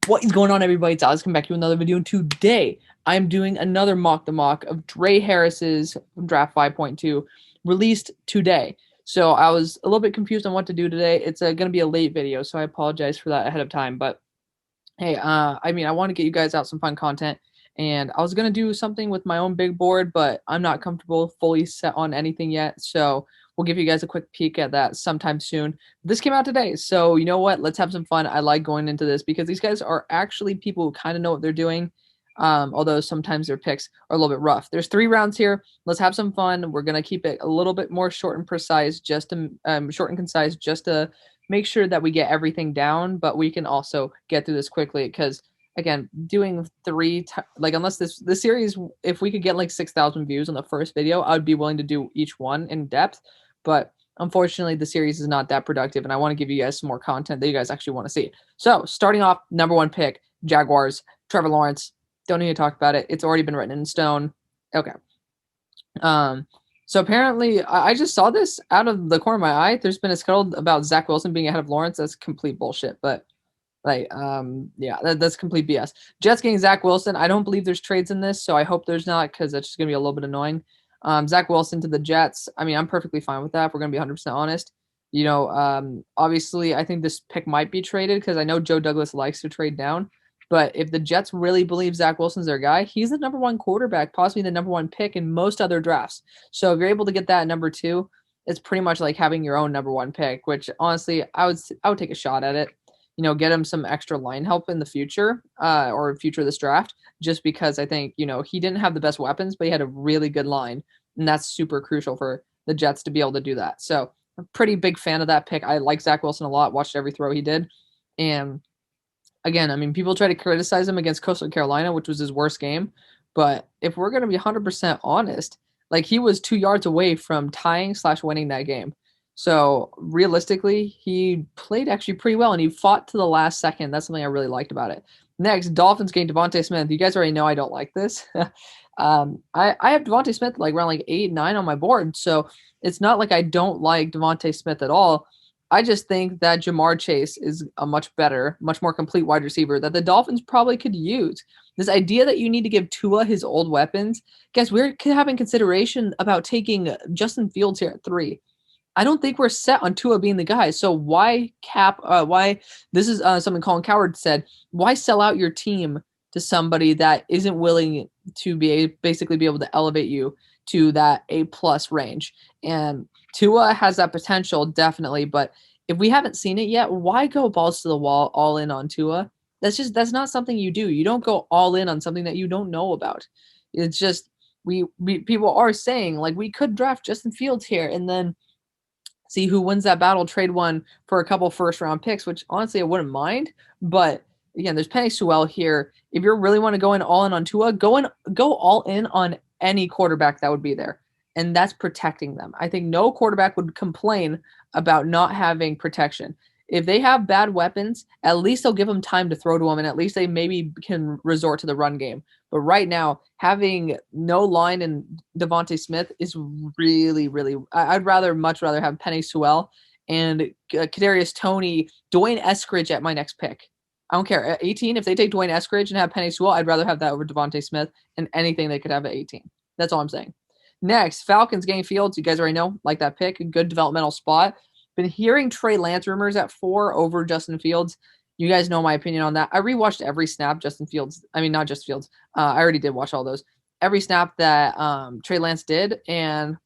What is going on, everybody? It's Alex coming back to another video, and today I'm doing another mock the mock of Drae Harris's draft 5.2 released today. So I was a little bit confused on what to do today. It's going to be a late video, so I apologize for that ahead of time. But hey, I want to get you guys out some fun content, and I was going to do something with my own big board, but I'm not comfortable fully set on anything yet. So we'll give you guys a quick peek at that sometime soon. This came out today, so you know what? Let's have some fun. I like going into this because these guys are actually people who kind of know what they're doing, although sometimes their picks are a little bit rough. There's 3 rounds here. Let's have some fun. We're going to keep it a little bit more short and precise, just to short and concise, just to make sure that we get everything down, but we can also get through this quickly because again, doing unless this series, if we could get like 6,000 views on the first video, I would be willing to do each one in depth. But unfortunately, the series is not that productive, and I want to give you guys some more content that you guys actually want to see. So, starting off, number 1 pick, Jaguars, Trevor Lawrence. Don't need to talk about it. It's already been written in stone. Okay. So apparently, I just saw this out of the corner of my eye. There's been a scuttle about Zach Wilson being ahead of Lawrence. That's complete bullshit. But yeah, that's complete BS. Jets getting Zach Wilson. I don't believe there's trades in this, so I hope there's not because that's just gonna be a little bit annoying. Zach Wilson to the Jets. I mean, I'm perfectly fine with that. If we're gonna be 100% honest. You know, obviously, I think this pick might be traded because I know Joe Douglas likes to trade down. But if the Jets really believe Zach Wilson's their guy, he's the number 1 quarterback, possibly the number 1 pick in most other drafts. So if you're able to get that at number 2, it's pretty much like having your own number 1 pick, which honestly, I would take a shot at it. You know, get him some extra line help in the future, or future of this draft, just because I think, you know, he didn't have the best weapons, but he had a really good line, and that's super crucial for the Jets to be able to do that. So I'm a pretty big fan of that pick. I like Zach Wilson a lot, watched every throw he did, and again, I mean, people try to criticize him against Coastal Carolina, which was his worst game. But if we're going to be 100% honest, like he was 2 yards away from tying/winning that game. So realistically, he played actually pretty well and he fought to the last second. That's something I really liked about it. Next, Dolphins getting Devontae Smith. You guys already know I don't like this. I have Devontae Smith like around like 8, 9 on my board. So it's not like I don't like Devontae Smith at all. I just think that Ja'Marr Chase is a much better, much more complete wide receiver that the Dolphins probably could use. This idea that you need to give Tua his old weapons, guys, we're having consideration about taking Justin Fields here at 3. I don't think we're set on Tua being the guy. So why this is something Colin Cowherd said, why sell out your team to somebody that isn't willing to basically be able to elevate you to that A+ range? And Tua has that potential, definitely, but if we haven't seen it yet, why go balls to the wall all in on Tua? That's not something you do. You don't go all in on something that you don't know about. It's just we people are saying like we could draft Justin Fields here and then see who wins that battle, trade one for a couple first round picks, which honestly I wouldn't mind. But again, there's Penny Sewell here. If you really want to go all in on Tua, go all in on any quarterback that would be there. And that's protecting them. I think no quarterback would complain about not having protection. If they have bad weapons, at least they'll give them time to throw to them, and at least they maybe can resort to the run game. But right now, having no line in Devontae Smith is really, really. I'd much rather have Penny Sewell and Kadarius Toney, Dwayne Eskridge at my next pick. I don't care. At 18, if they take Dwayne Eskridge and have Penny Sewell, I'd rather have that over Devontae Smith and anything they could have at 18. That's all I'm saying. Next, Falcons getting Fields. You guys already know, like that pick, a good developmental spot. Been hearing Trey Lance rumors at 4 over Justin Fields. You guys know my opinion on that. I rewatched every snap Justin Fields. I mean, not just Fields. I already did watch all those. Every snap that Trey Lance did, and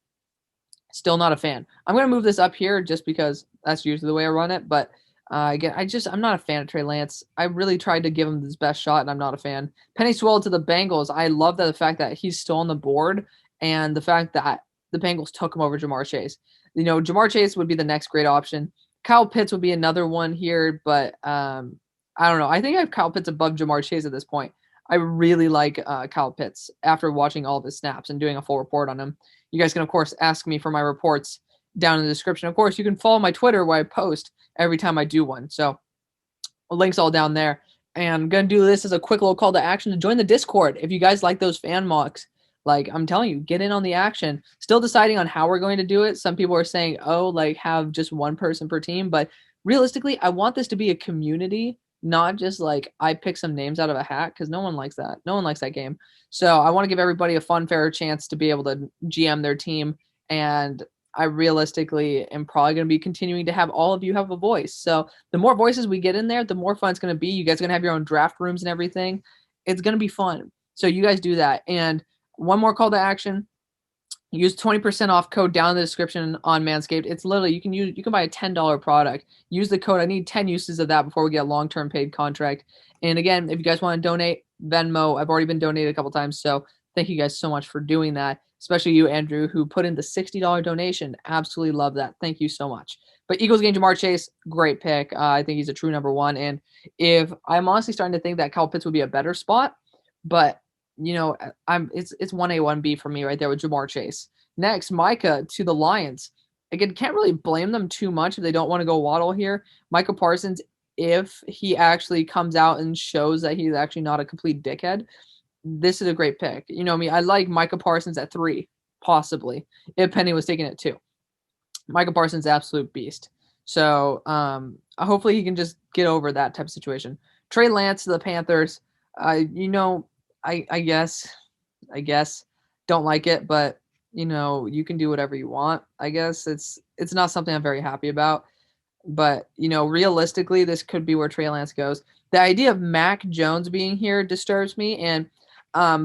still not a fan. I'm going to move this up here just because that's usually the way I run it. But again, I'm not a fan of Trey Lance. I really tried to give him his best shot, and I'm not a fan. Penny Sewell to the Bengals. I love the fact that he's still on the board. And the fact that the Bengals took him over Ja'Marr Chase. You know, Ja'Marr Chase would be the next great option. Kyle Pitts would be another one here, but I don't know. I think I have Kyle Pitts above Ja'Marr Chase at this point. I really like Kyle Pitts after watching all of his snaps and doing a full report on him. You guys can, of course, ask me for my reports down in the description. Of course, you can follow my Twitter where I post every time I do one. So links all down there. And I'm going to do this as a quick little call to action to join the Discord. If you guys like those fan mocks, like I'm telling you, get in on the action. Still deciding on how we're going to do it. Some people are saying, oh, like have just one person per team. But realistically, I want this to be a community not just like I pick some names out of a hat, because no one likes that. No one likes that game. So I want to give everybody a fun, fair chance to be able to GM their team. And I realistically am probably going to be continuing to have all of you have a voice. So the more voices we get in there, the more fun it's going to be. You guys are going to have your own draft rooms and everything. It's going to be fun. So you guys do that. And one more call to action. Use 20% off code down in the description on Manscaped. It's literally you can buy a $10 product. Use the code. I need 10 uses of that before we get a long-term paid contract. And again, if you guys want to donate, Venmo. I've already been donated a couple times, so thank you guys so much for doing that. Especially you, Andrew, who put in the $60 donation. Absolutely love that. Thank you so much. But Eagles gain Jamar Chase, great pick. I think he's a true number one. And if I'm honestly starting to think that Kyle Pitts would be a better spot, but it's 1A, 1B for me right there with Jamar Chase. Next, Micah to the Lions. Again, can't really blame them too much if they don't want to go Waddle here. Micah Parsons, if he actually comes out and shows that he's actually not a complete dickhead, this is a great pick. You know me, I like Micah Parsons at 3, possibly, if Penny was taking it 2. Micah Parsons, absolute beast. So hopefully he can just get over that type of situation. Trey Lance to the Panthers. I guess don't like it, but you can do whatever you want. I guess it's not something I'm very happy about, but realistically, this could be where Trey Lance goes. The idea of Mac Jones being here disturbs me, and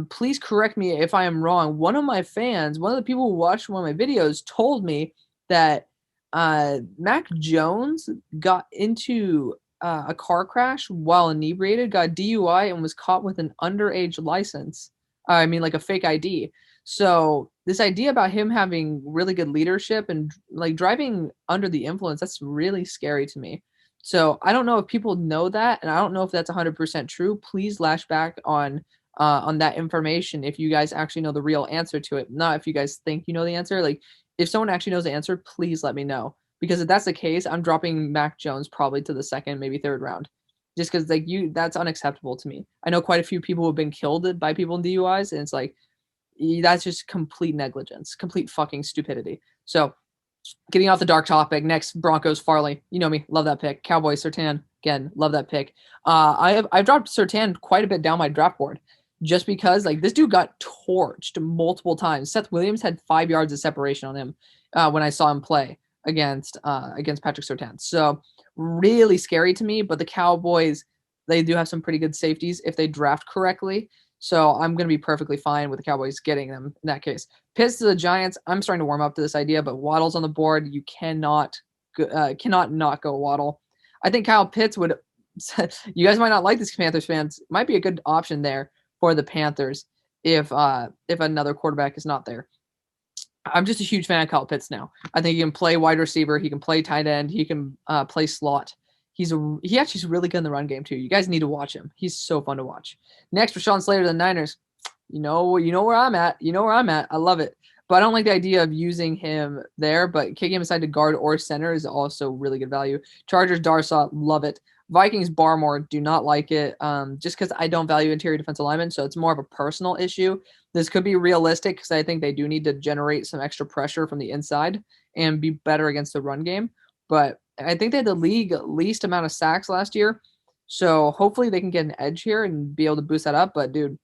please correct me if I am wrong. One of the people who watched one of my videos told me that Mac Jones got into a car crash while inebriated, got DUI, and was caught with an underage license. Like a fake ID. So this idea about him having really good leadership and like driving under the influence, that's really scary to me. So I don't know if people know that, and I don't know if that's 100% true. Please lash back on that information if you guys actually know the real answer to it. Not if you guys think you know the answer. Like if someone actually knows the answer, please let me know. Because if that's the case, I'm dropping Mac Jones probably to the second, maybe third round. Just because that's unacceptable to me. I know quite a few people who have been killed by people in DUIs, and it's like that's just complete negligence, complete fucking stupidity. So getting off the dark topic, next Broncos Farley. You know me, love that pick. Cowboys Surtain, again, love that pick. I've dropped Surtain quite a bit down my draft board just because like this dude got torched multiple times. Seth Williams had 5 yards of separation on him when I saw him play against Patrick Surtain. So really scary to me, but the Cowboys, they do have some pretty good safeties if they draft correctly. So I'm going to be perfectly fine with the Cowboys getting them in that case. Pitts to the Giants, I'm starting to warm up to this idea, but Waddle's on the board. You cannot not go Waddle. I think Kyle Pitts would – you guys might not like this, Panthers fans. Might be a good option there for the Panthers if another quarterback is not there. I'm just a huge fan of Kyle Pitts now. I think he can play wide receiver. He can play tight end. He can play slot. He actually is really good in the run game too. You guys need to watch him. He's so fun to watch. Next, Rashawn Slater to the Niners. You know where I'm at. I love it. But I don't like the idea of using him there. But kicking him aside to guard or center is also really good value. Chargers Darsaw, love it. Vikings Barmore, do not like it. Just because I don't value interior defensive linemen, so it's more of a personal issue. This could be realistic because I think they do need to generate some extra pressure from the inside and be better against the run game. But I think they had the league least amount of sacks last year. So hopefully they can get an edge here and be able to boost that up. But, dude,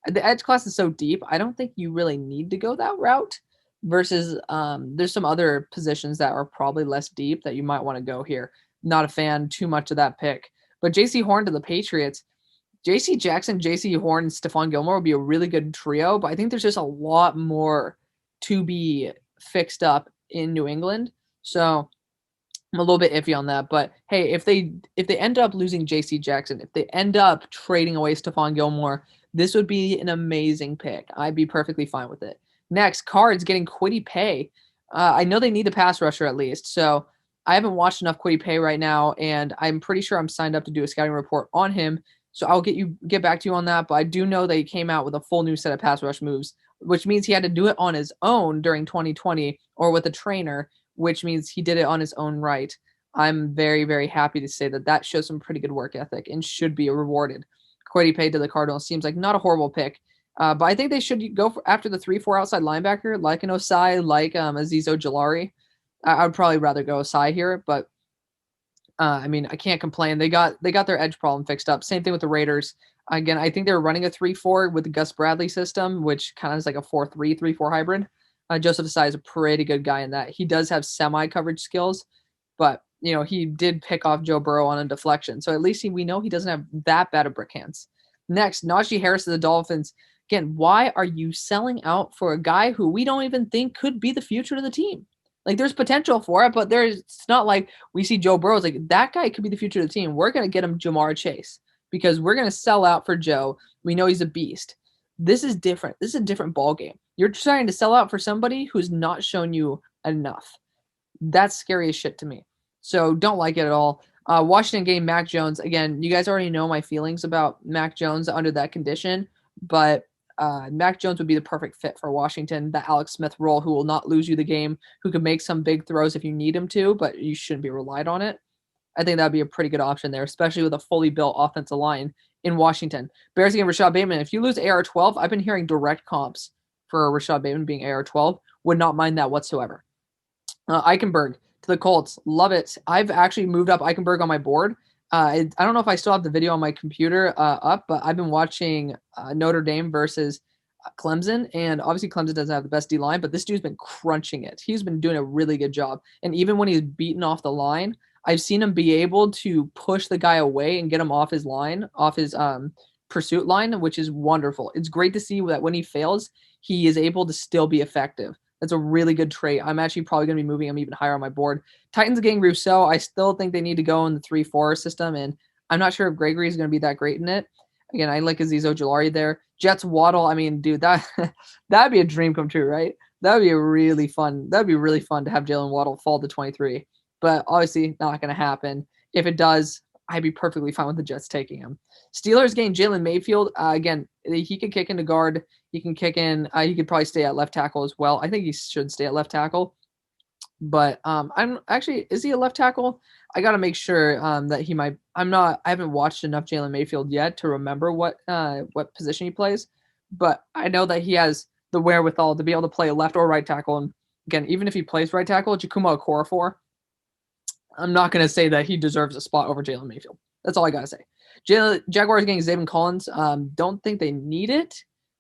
the edge class is so deep, I don't think you really need to go that route versus there's some other positions that are probably less deep that you might want to go here. Not a fan too much of that pick. But J.C. Horn to the Patriots. J.C. Jackson, J.C. Horn, and Stephon Gilmore would be a really good trio, but I think there's just a lot more to be fixed up in New England. So I'm a little bit iffy on that. But hey, if they end up losing J.C. Jackson, if they end up trading away Stephon Gilmore, this would be an amazing pick. I'd be perfectly fine with it. Next, Cards getting Kwity Paye. I know they need a pass rusher at least, so I haven't watched enough Kwity Paye right now, and I'm pretty sure I'm signed up to do a scouting report on him. So I'll get back to you on that. But I do know they came out with a full new set of pass rush moves, which means he had to do it on his own during 2020 or with a trainer, which means he did it on his own right. I'm very, very happy to say that shows some pretty good work ethic and should be rewarded. Kwity Paye to the Cardinals seems like not a horrible pick. But I think they should go after the 3-4 outside linebacker, like an Osai, like Azeez Ojulari. I would probably rather go Osai here, but I mean, I can't complain. They got their edge problem fixed up. Same thing with the Raiders. Again, I think they were running a 3-4 with the Gus Bradley system, which kind of is like a 4-3, 3-4 hybrid. Joseph Asai is a pretty good guy in that. He does have semi-coverage skills, but he did pick off Joe Burrow on a deflection. So at least we know he doesn't have that bad of brick hands. Next, Najee Harris of the Dolphins. Again, why are you selling out for a guy who we don't even think could be the future of the team? Like, there's potential for it, but it's not like we see Joe Burrow. It's like, that guy could be the future of the team. We're going to get him Jamar Chase because we're going to sell out for Joe. We know he's a beast. This is different. This is a different ball game. You're trying to sell out for somebody who's not shown you enough. That's scary as shit to me. So don't like it at all. Washington game, Mac Jones. Again, you guys already know my feelings about Mac Jones under that condition, but Mac Jones would be the perfect fit for Washington, the Alex Smith role, who will not lose you the game, who can make some big throws if you need him to, but you shouldn't be relied on it. I think that'd be a pretty good option there, especially with a fully built offensive line in Washington. Bears game, Rashad Bateman. If you lose AR-12, I've been hearing direct comps for Rashad Bateman being AR-12. Would not mind that whatsoever. Eichenberg to the Colts. Love it. I've actually moved up Eichenberg on my board. I don't know if I still have the video on my computer up, but I've been watching Notre Dame versus Clemson, and obviously Clemson doesn't have the best D-line, but this dude's been crunching it. He's been doing a really good job, and even when he's beaten off the line, I've seen him be able to push the guy away and get him off his line, off his pursuit line, which is wonderful. It's great to see that when he fails, he is able to still be effective. That's a really good trait. I'm actually probably going to be moving him even higher on my board. Titans getting Rousseau. I still think they need to go in the 3-4 system, and I'm not sure if Gregory is going to be that great in it. Again, I like Azeez Ojulari there. Jets Waddle. I mean, dude, that'd be a dream come true, right? That'd be really fun to have Jaylen Waddle fall to 23. But obviously not going to happen. If it does, I'd be perfectly fine with the Jets taking him. Steelers getting Jaylen Mayfield. Again, he can kick into guard. He can kick in. He could probably stay at left tackle as well. I think he should stay at left tackle. But is he a left tackle? I got to make sure that he might. I haven't watched enough Jaylen Mayfield yet to remember what position he plays. But I know that he has the wherewithal to be able to play left or right tackle. And again, even if he plays right tackle, Jakumo Okorafor, I'm not going to say that he deserves a spot over Jaylen Mayfield. That's all I got to say. Jaguars getting Zaven Collins. Don't think they need it,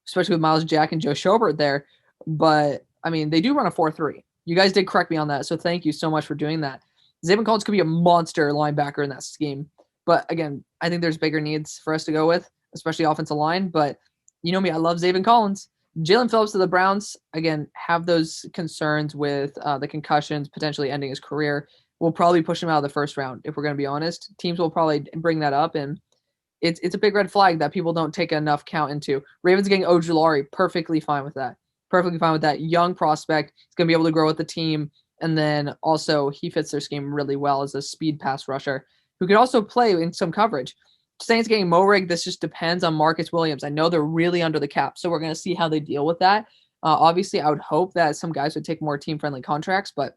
especially with Miles Jack and Joe Schobert there. But, I mean, they do run a 4-3. You guys did correct me on that, so thank you so much for doing that. Zaven Collins could be a monster linebacker in that scheme. But, again, I think there's bigger needs for us to go with, especially offensive line. But you know me, I love Zaven Collins. Jalen Phillips to the Browns, again, have those concerns with the concussions potentially ending his career. We'll probably push him out of the first round, if we're going to be honest. Teams will probably bring that up, and it's a big red flag that people don't take enough count into. Ravens getting Ojulari, perfectly fine with that. Perfectly fine with that. Young prospect. He's going to be able to grow with the team, and then also he fits their scheme really well as a speed pass rusher who could also play in some coverage. Saints getting Morig, this just depends on Marcus Williams. I know they're really under the cap, so we're going to see how they deal with that. Obviously, I would hope that some guys would take more team-friendly contracts, but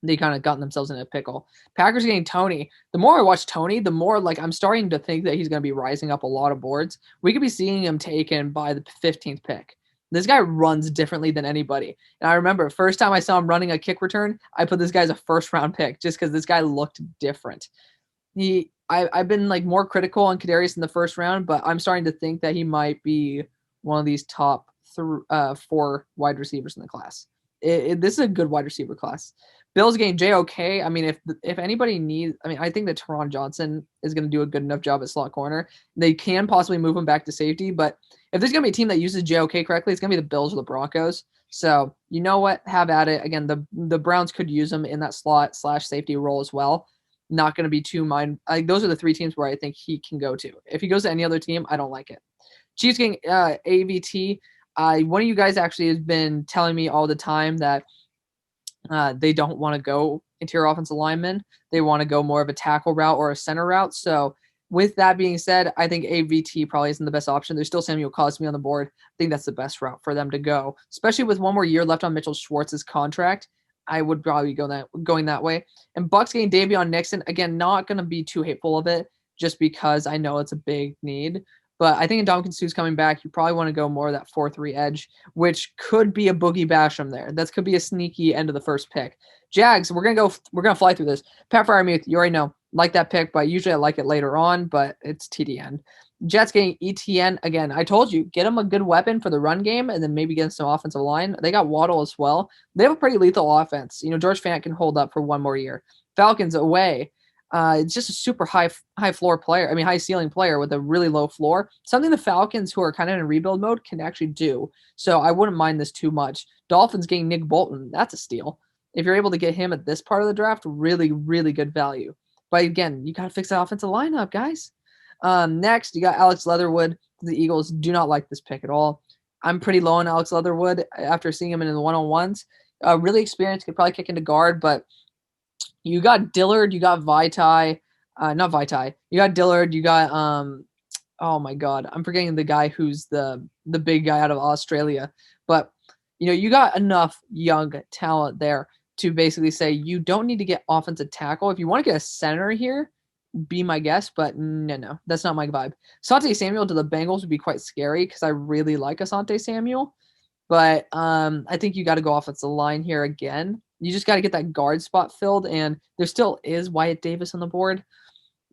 they kind of gotten themselves in a pickle. Packers getting Tony. The more I watch Tony, the more I'm starting to think that he's going to be rising up a lot of boards. We could be seeing him taken by the 15th pick. This guy runs differently than anybody. And I remember first time I saw him running a kick return, I put this guy as a first-round pick just because this guy looked different. I've been more critical on Kadarius in the first round, but I'm starting to think that he might be one of these top 4 wide receivers in the class. This is a good wide receiver class. Bills getting JOK. I mean, if anybody needs, I think that Teron Johnson is going to do a good enough job at slot corner. They can possibly move him back to safety, but if there's going to be a team that uses JOK correctly, it's going to be the Bills or the Broncos. So you know what? Have at it. Again, the Browns could use him in that slot / safety role as well. Not going to be too those are the 3 teams where I think he can go to. If he goes to any other team, I don't like it. Chiefs getting AVT. One of you guys actually has been telling me all the time that they don't want to go interior offensive lineman. They want to go more of a tackle route or a center route. So with that being said, I think AVT probably isn't the best option. There's still Samuel Cosme on the board. I think that's the best route for them to go, especially with one more year left on Mitchell Schwartz's contract. I would probably going that way. And Bucks getting Davion Nixon. Again, not going to be too hateful of it just because I know it's a big need. But I think Ndamukong Suh's coming back. You probably want to go more of that 4-3 edge, which could be a Boogie Basham there. That could be a sneaky end of the first pick. Jags, we're gonna fly through this. Pat Freiermuth, you already know. like that pick, but usually I like it later on, but it's TDN. Jets getting ETN again. I told you, get them a good weapon for the run game and then maybe get some offensive line. They got Waddle as well. They have a pretty lethal offense. George Fant can hold up for one more year. Falcons away. It's just a super high floor player. I mean, high ceiling player with a really low floor. Something the Falcons, who are kind of in rebuild mode, can actually do. So I wouldn't mind this too much. Dolphins getting Nick Bolton. That's a steal. If you're able to get him at this part of the draft, really, really good value. But again, you got to fix that offensive lineup, guys. Next, you got Alex Leatherwood. The Eagles do not like this pick at all. I'm pretty low on Alex Leatherwood after seeing him in the one-on-ones. Really experienced, could probably kick into guard, but you got Dillard, you got Vitae, not Vitae. You got Dillard, you got oh my God, I'm forgetting the guy who's the big guy out of Australia. But you got enough young talent there to basically say you don't need to get offensive tackle. If you want to get a center here, be my guest, but no, that's not my vibe. Asante Samuel to the Bengals would be quite scary because I really like Asante Samuel, but I think you got to go offensive line here again. You just got to get that guard spot filled, and there still is Wyatt Davis on the board,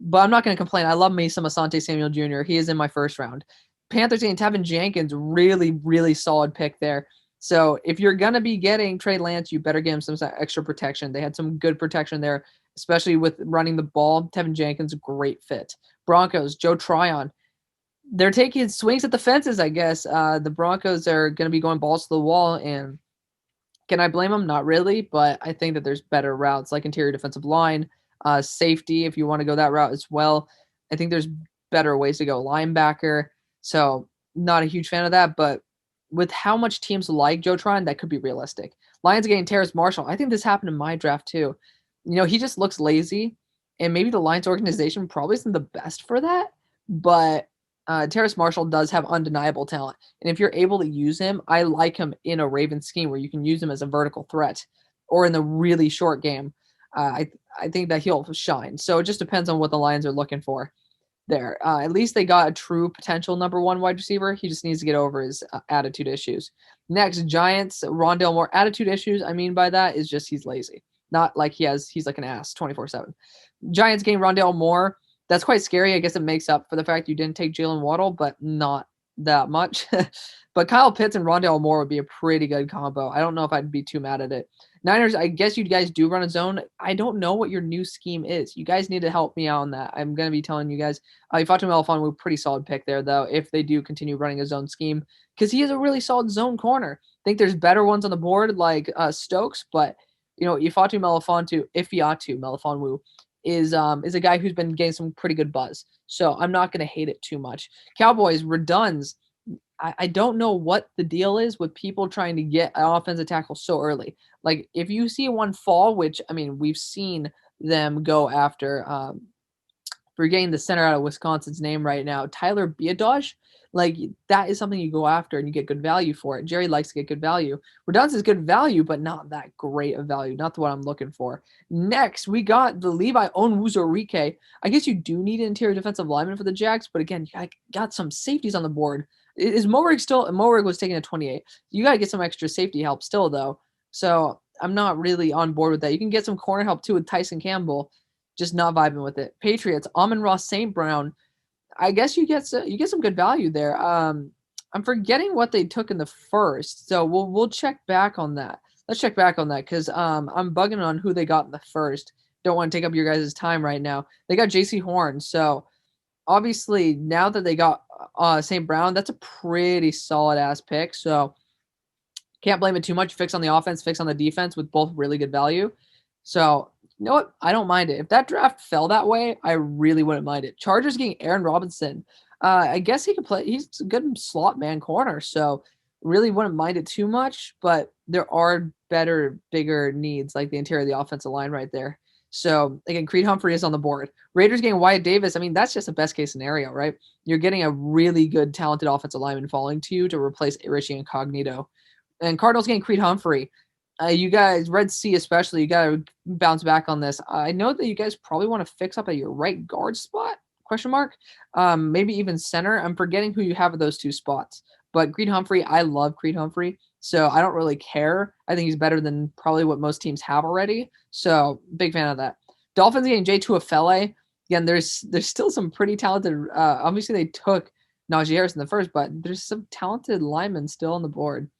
but I'm not going to complain. I love me some Asante Samuel Jr. He is in my first round. Panthers and Tevin Jenkins, really, really solid pick there. So if you're going to be getting Trey Lance, you better give him some extra protection. They had some good protection there, especially with running the ball. Tevin Jenkins, great fit. Broncos, Joe Tryon. They're taking swings at the fences, I guess. The Broncos are going to be going balls to the wall, and can I blame them? Not really, but I think that there's better routes like interior defensive line, safety, if you want to go that route as well. I think there's better ways to go. Linebacker. So not a huge fan of that, but with how much teams like Joe Tryon, that could be realistic. Lions getting Terrace Marshall. I think this happened in my draft too. He just looks lazy, and maybe the Lions organization probably isn't the best for that, but Terrace Marshall does have undeniable talent. And if you're able to use him, I like him in a Ravens scheme where you can use him as a vertical threat or in the really short game. I think that he'll shine. So it just depends on what the Lions are looking for there. At least they got a true potential number one wide receiver. He just needs to get over his attitude issues. Next, Giants, Rondale Moore. Attitude issues, I mean by that is just he's lazy. Not like he's like an ass 24/7. Giants getting Rondale Moore. That's quite scary. I guess it makes up for the fact you didn't take Jalen Waddle, but not that much. But Kyle Pitts and Rondale Moore would be a pretty good combo. I don't know if I'd be too mad at it. Niners, I guess you guys do run a zone. I don't know what your new scheme is. You guys need to help me out on that. I'm going to be telling you guys. Ifeatu Melifonwu, pretty solid pick there, though, if they do continue running a zone scheme, because he is a really solid zone corner. I think there's better ones on the board like Stokes, but Ifeatu Melifonwu is a guy who's been getting some pretty good buzz. So I'm not going to hate it too much. Cowboys, Reduns. I don't know what the deal is with people trying to get an offensive tackle so early. Like, if you see one fall, which, I mean, we've seen them go after, forgetting the center out of Wisconsin's name right now, Tyler Biadasz. Like, that is something you go after and you get good value for it. Jerry likes to get good value. Reduns is good value, but not that great of value. Not what I'm looking for. Next, we got the Levi Onwuzurike. I guess you do need an interior defensive lineman for the Jags, but again, you got some safeties on the board. Is Moerig still? Moerig was taking a 28. You got to get some extra safety help still, though. So I'm not really on board with that. You can get some corner help, too, with Tyson Campbell. Just not vibing with it. Patriots, Amon-Ra St. Brown. I guess you get some good value there. I'm forgetting what they took in the first, so we'll check back on that. Let's check back on that because I'm bugging on who they got in the first. Don't want to take up your guys' time right now. They got J.C. Horn, so obviously now that they got St. Brown, that's a pretty solid ass pick. So can't blame it too much. Fix on the offense, fix on the defense with both really good value. So you know what? I don't mind it. If that draft fell that way, I really wouldn't mind it. Chargers getting Aaron Robinson. I guess he can play. He's a good slot man corner, so really wouldn't mind it too much. But there are better, bigger needs like the interior of the offensive line right there. So again, Creed Humphrey is on the board. Raiders getting Wyatt Davis. I mean, that's just a best case scenario, right? You're getting a really good, talented offensive lineman falling to you to replace Richie Incognito. And Cardinals getting Creed Humphrey. You guys, Red Sea especially, you got to bounce back on this. I know that you guys probably want to fix up at your right guard spot, question mark. Maybe even center. I'm forgetting who you have at those two spots. But Creed Humphrey, I love Creed Humphrey, so I don't really care. I think he's better than probably what most teams have already. So big fan of that. Dolphins getting J2 Afele. Again, there's still some pretty talented. Obviously, they took Najee Harris in the first, but there's some talented linemen still on the board.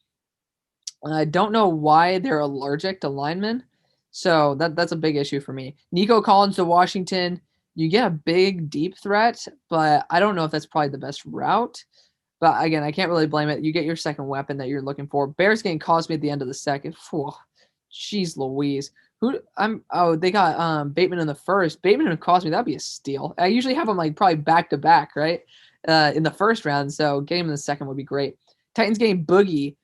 I don't know why they're allergic to linemen, so that's a big issue for me. Nico Collins to Washington. You get a big deep threat, but I don't know if that's probably the best route. But again, I can't really blame it. You get your second weapon that you're looking for. Bears getting Cosby at the end of the second. Whew, jeez Louise. They got Bateman in the first. Bateman and Cosby, that'd be a steal. I usually have them like probably back to back, right? In the first round. So getting him in the second would be great. Titans getting Boogie.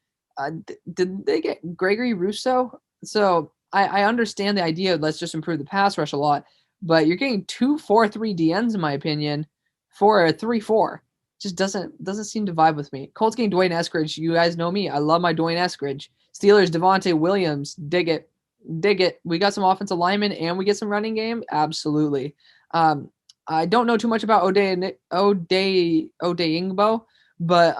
Did they get Gregory Rousseau? So I understand the idea of let's just improve the pass rush a lot, but you're getting 2-4-3 DNs in my opinion for a 3-4. Just doesn't seem to vibe with me. Colts getting Dwayne Eskridge. You guys know me. I love my Dwayne Eskridge. Steelers Devontae Williams. Dig it. We got some offensive linemen and we get some running game. Absolutely. I don't know too much about Odeyingbo, but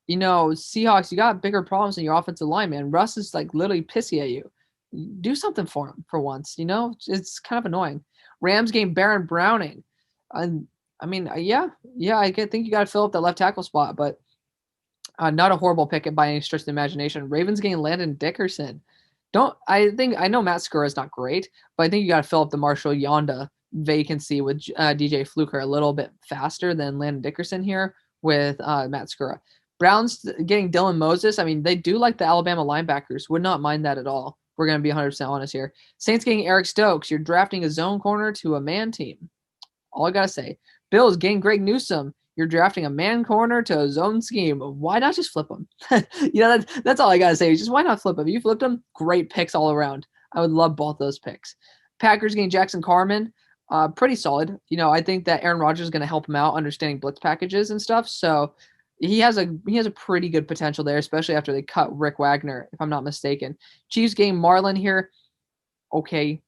Seahawks, you got bigger problems in your offensive line, man. Russ is like literally pissy at you. Do something for him for once, It's kind of annoying. Rams game Baron Browning. I think you got to fill up that left tackle spot, but not a horrible pick by any stretch of the imagination. Ravens game Landon Dickerson. I know Matt Skura is not great, but I think you got to fill up the Marshall Yonda vacancy with DJ Fluker a little bit faster than Landon Dickerson here with Matt Skura. Browns getting Dylan Moses. I mean, they do like the Alabama linebackers. Would not mind that at all. We're going to be 100% honest here. Saints getting Eric Stokes. You're drafting a zone corner to a man team. All I got to say. Bills getting Greg Newsome. You're drafting a man corner to a zone scheme. Why not just flip them? That's all I got to say. Just why not flip them? You flipped them, great picks all around. I would love both those picks. Packers getting Jackson Carman. Pretty solid. I think that Aaron Rodgers is going to help him out understanding blitz packages and stuff. So he has a pretty good potential there, especially after they cut Rick Wagner, if I'm not mistaken. Chiefs getting Marlin here. Okay.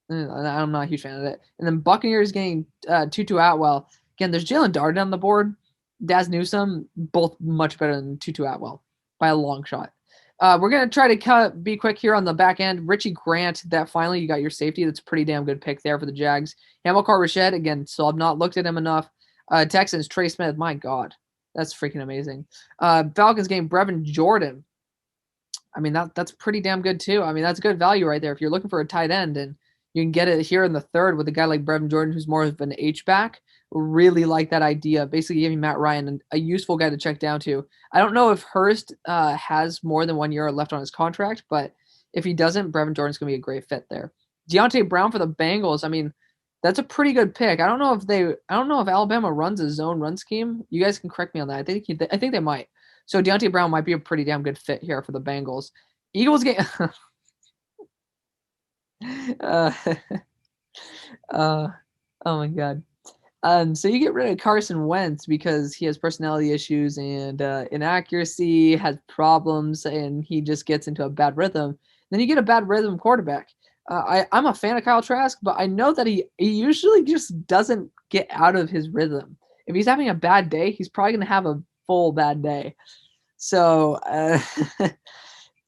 I'm not a huge fan of it. And then Buccaneers getting Tutu Atwell. Again, there's Jalen Darden on the board. Daz Newsome, both much better than Tutu Atwell by a long shot. We're going to try to be quick here on the back end. Richie Grant, that finally you got your safety. That's a pretty damn good pick there for the Jags. Hamilcar Rashed, again, so I've not looked at him enough. Texans, Trey Smith, my God. That's freaking amazing. Falcons game, Brevin Jordan. I mean, that's pretty damn good too. I mean, that's good value right there. If you're looking for a tight end and you can get it here in the third with a guy like Brevin Jordan, who's more of an H-back, really like that idea. Basically giving Matt Ryan a useful guy to check down to. I don't know if Hurst has more than 1 year left on his contract, but if he doesn't, Brevin Jordan's going to be a great fit there. Deontay Brown for the Bengals. I mean, that's a pretty good pick. I don't know if Alabama runs a zone run scheme. You guys can correct me on that. I think they might. So Deontay Brown might be a pretty damn good fit here for the Bengals. Eagles game. Oh my God. So you get rid of Carson Wentz because he has personality issues and inaccuracy, has problems, and he just gets into a bad rhythm. Then you get a bad rhythm quarterback. I'm a fan of Kyle Trask, but I know that he usually just doesn't get out of his rhythm. If he's having a bad day, he's probably going to have a full bad day. So,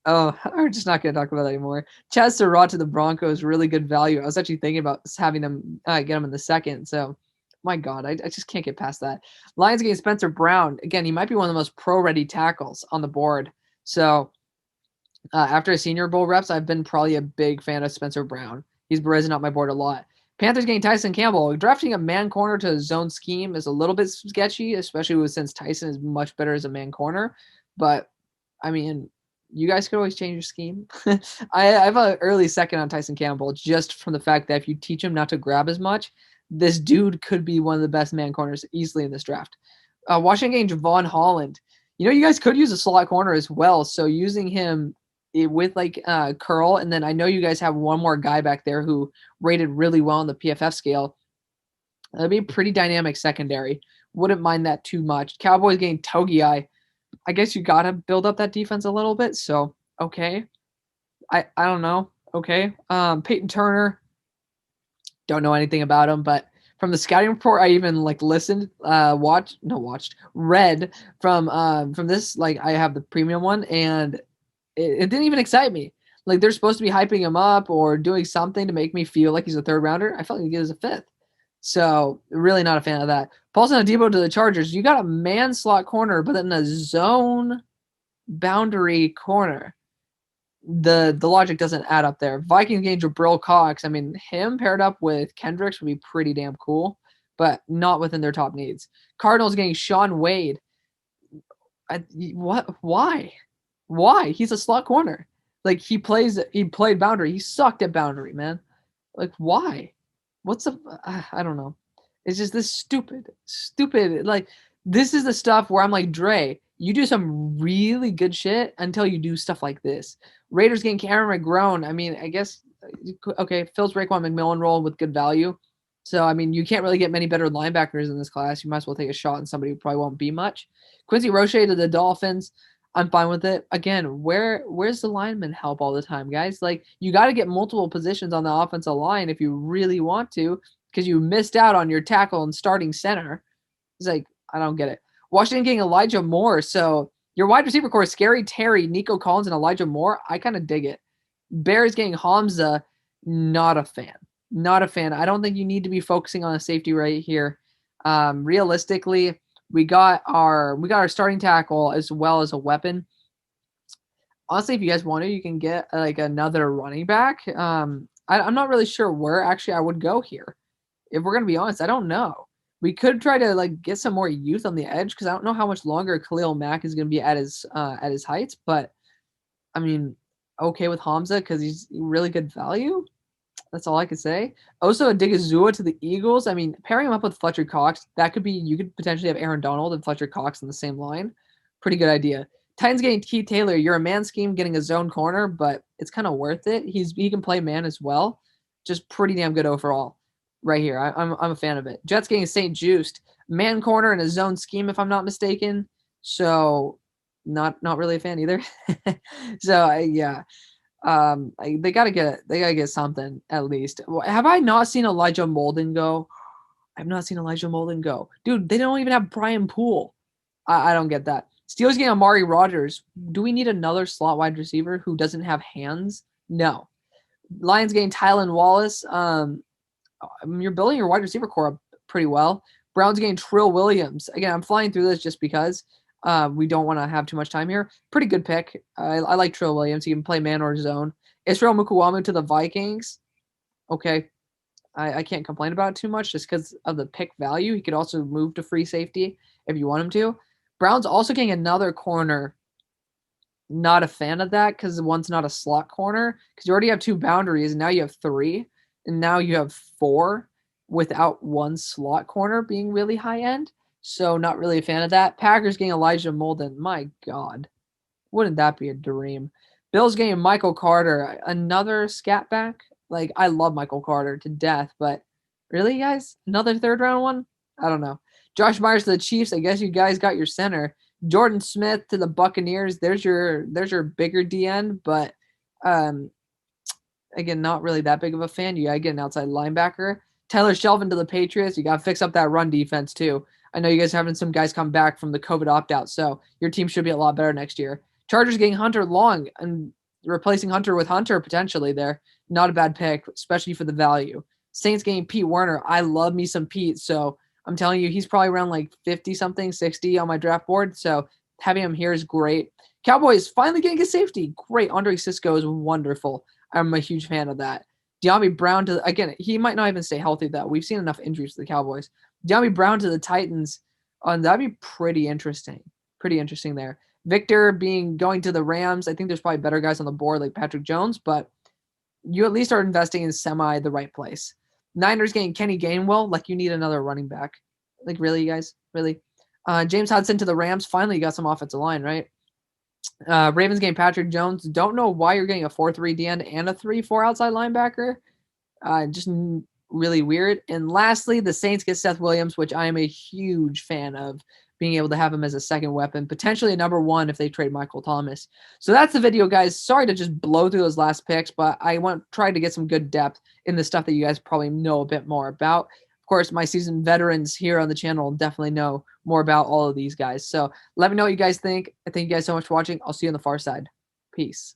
we're just not going to talk about that anymore. Chaz Surratt to the Broncos, really good value. I was actually thinking about having them get him in the second. So, my God, I just can't get past that. Lions against Spencer Brown. Again, he might be one of the most pro-ready tackles on the board. So, after a Senior Bowl reps, I've been probably a big fan of Spencer Brown. He's risen up my board a lot. Panthers getting Tyson Campbell. Drafting a man corner to a zone scheme is a little bit sketchy, especially since Tyson is much better as a man corner. But, I mean, you guys could always change your scheme. I have an early second on Tyson Campbell just from the fact that if you teach him not to grab as much, this dude could be one of the best man corners easily in this draft. Washington getting Javon Holland. You guys could use a slot corner as well. So using him with curl, and then I know you guys have one more guy back there who rated really well on the PFF scale. That'd be a pretty dynamic secondary. Wouldn't mind that too much. Cowboys getting Togiai. I guess you gotta build up that defense a little bit. So okay, I don't know. Okay, Peyton Turner. Don't know anything about him, but from the scouting report, I even read from this. Like I have the premium one, and it didn't even excite me. Like they're supposed to be hyping him up or doing something to make me feel like he's a third rounder. I felt like he was a fifth. So really not a fan of that. Paulson Adebo to the Chargers. You got a man slot corner, but then a zone boundary corner. The logic doesn't add up there. Vikings getting Jabril Cox. I mean, him paired up with Kendricks would be pretty damn cool, but not within their top needs. Cardinals getting Sean Wade. What? Why? Why? He's a slot corner. Like he played boundary. He sucked at boundary, man. Like why? What's the? I don't know. It's just this stupid. Like this is the stuff where I'm like, Drae, you do some really good shit until you do stuff like this. Raiders getting Cameron McGrone. I mean, I guess okay. Phil's Raekwon McMillan role with good value. So I mean, you can't really get many better linebackers in this class. You might as well take a shot on somebody who probably won't be much. Quincy Roche to the Dolphins. I'm fine with it. Again, where's the lineman help all the time, guys? Like you got to get multiple positions on the offensive line if you really want to, because you missed out on your tackle and starting center. It's like I don't get it. Washington getting Elijah Moore. So your wide receiver core is Scary Terry, Nico Collins, and Elijah Moore. I kind of dig it. Bears getting Hamza. Not a fan. Not a fan. I don't think you need to be focusing on a safety right here. Realistically, we got our starting tackle as well as a weapon. Honestly, if you guys want to, you can get like another running back. I'm not really sure where actually I would go here. If we're gonna be honest, I don't know. We could try to like get some more youth on the edge because I don't know how much longer Khalil Mack is gonna be at his heights. But I mean, okay with Hamza because he's really good value. That's all I could say. Also, Odigizua to the Eagles. I mean, pairing him up with Fletcher Cox, that could be, you could potentially have Aaron Donald and Fletcher Cox in the same line. Pretty good idea. Titans getting Keith Taylor. You're a man scheme getting a zone corner, but it's kind of worth it. He can play man as well. Just pretty damn good overall right here. I'm a fan of it. Jets getting St. Juiced. Man corner in a zone scheme, if I'm not mistaken. So not really a fan either. So, yeah. They gotta get something at least. Have I not seen Elijah Molden go? I've not seen Elijah Molden go, dude. They don't even have Brian Poole. I don't get that. Steelers getting Amari Rodgers. Do we need another slot wide receiver who doesn't have hands? No. Lions getting Tylan Wallace. You're building your wide receiver core up pretty well. Browns getting Trill Williams. Again, I'm flying through this just because. We don't want to have too much time here. Pretty good pick. I like Trill Williams. He can play man or zone. Israel Mukuamu to the Vikings. Okay. I can't complain about it too much just because of the pick value. He could also move to free safety if you want him to. Browns also getting another corner. Not a fan of that because one's not a slot corner because you already have two boundaries and now you have three and now you have four without one slot corner being really high end. So not really a fan of that. Packers getting Elijah Molden. My God. Wouldn't that be a dream? Bills getting Michael Carter. Another scat back. Like, I love Michael Carter to death, but really, guys? Another third round one? I don't know. Josh Myers to the Chiefs. I guess you guys got your center. Jordan Smith to the Buccaneers. There's your bigger DN, but again, not really that big of a fan. You gotta get an outside linebacker. Tyler Shelvin to the Patriots. You gotta fix up that run defense too. I know you guys are having some guys come back from the COVID opt-out, so your team should be a lot better next year. Chargers getting Hunter Long and replacing Hunter with Hunter potentially there. Not a bad pick, especially for the value. Saints getting Pete Werner. I love me some Pete, so I'm telling you, he's probably around like 50-something, 60 on my draft board, so having him here is great. Cowboys finally getting a safety. Great. Andre Cisco is wonderful. I'm a huge fan of that. De'Ami Brown to, again, he might not even stay healthy, though. We've seen enough injuries to the Cowboys. De'Ami Brown to the Titans. That'd be pretty interesting. Pretty interesting there. Victor going to the Rams. I think there's probably better guys on the board like Patrick Jones, but you at least are investing in the right place. Niners getting Kenny Gainwell. Like, you need another running back. Like, really, you guys? Really? James Hudson to the Rams. Finally, you got some offensive line, right? Ravens getting Patrick Jones. Don't know why you're getting a 4-3 DN and a 3-4 outside linebacker. Just really weird. And lastly, the Saints get Seth Williams, which I am a huge fan of, being able to have him as a second weapon, potentially a number one if they trade Michael Thomas. So that's the video, guys. Sorry to just blow through those last picks, but I tried to get some good depth in the stuff that you guys probably know a bit more about. Of course, my seasoned veterans here on the channel definitely know more about all of these guys. So let me know what you guys think. I thank you guys so much for watching. I'll see you on the far side. Peace.